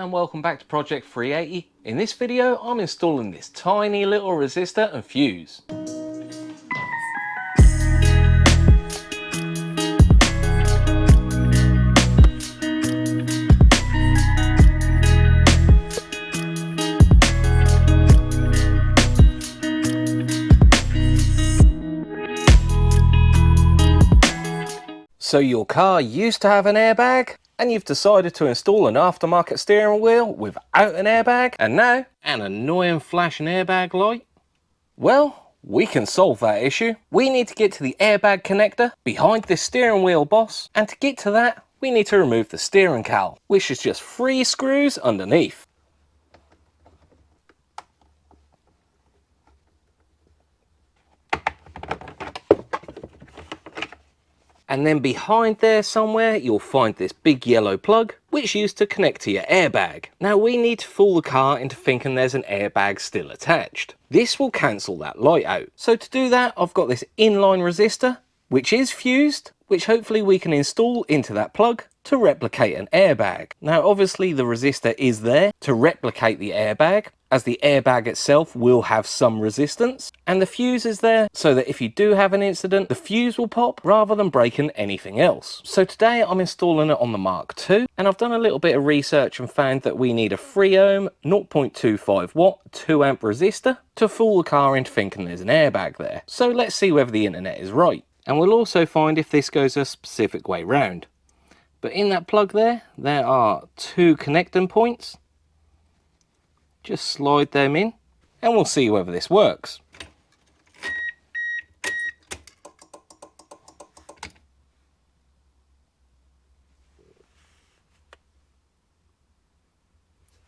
and welcome back to Project 380. In this video I'm installing this tiny little resistor and fuse. So your car used to have an airbag, and you've decided to install an aftermarket steering wheel without an airbag, and now an annoying flashing airbag light? Well, we can solve that issue. We need to get to the airbag connector behind this steering wheel boss, and to get to that, we need to remove the steering cowl, which is just 3 screws underneath. And then behind there somewhere, you'll find this big yellow plug, which used to connect to your airbag. Now we need to fool the car into thinking there's an airbag still attached. This will cancel that light out. So to do that, I've got this inline resistor, which is fused, which hopefully we can install into that plug to replicate an airbag. Now obviously the resistor is there to replicate the airbag, as the airbag itself will have some resistance, and the fuse is there so that if you do have an incident, the fuse will pop rather than breaking anything else. So today I'm installing it on the Mark II, and I've done a little bit of research and found that we need a 3 ohm 0.25 watt 2 amp resistor to fool the car into thinking there's an airbag there. So let's see whether the internet is right, and we'll also find if this goes a specific way round. But in that plug there are 2 connecting points. Just slide them in and we'll see whether this works.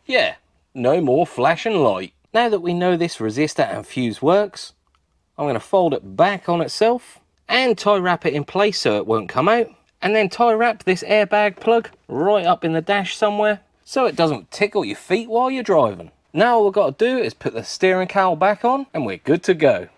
Yeah, no more flashing light. Now that we know this resistor and fuse works, I'm going to fold it back on itself and tie wrap it in place so it won't come out, and then tie wrap this airbag plug right up in the dash somewhere so it doesn't tickle your feet while you're driving. Now all we've got to do is put the steering cowl back on and we're good to go.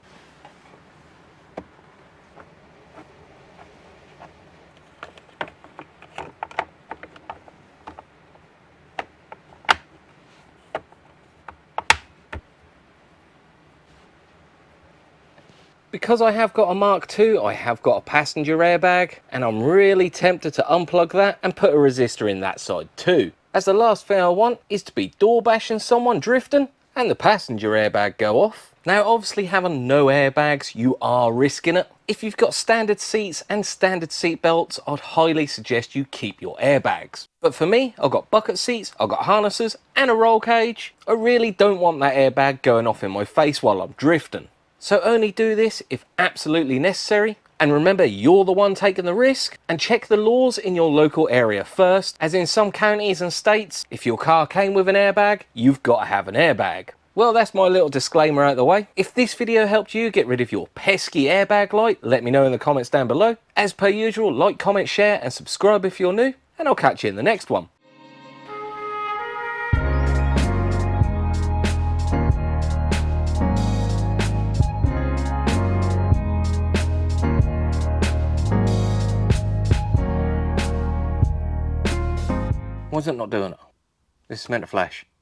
Because I have got a Mark II, I have got a passenger airbag, and I'm really tempted to unplug that and put a resistor in that side too, as the last thing I want is to be door bashing someone drifting and the passenger airbag go off. Now obviously having no airbags, you are risking it. If you've got standard seats and standard seat belts, I'd highly suggest you keep your airbags. But for me, I've got bucket seats, I've got harnesses and a roll cage. I really don't want that airbag going off in my face while I'm drifting. So only do this if absolutely necessary. And remember, you're the one taking the risk, and check the laws in your local area first, as in some counties and states, if your car came with an airbag, you've got to have an airbag. Well, that's my little disclaimer out the way. If this video helped you get rid of your pesky airbag light, let me know in the comments down below. As per usual, like, comment, share and subscribe if you're new, and I'll catch you in the next one. Why is it not doing it? This is meant to flash.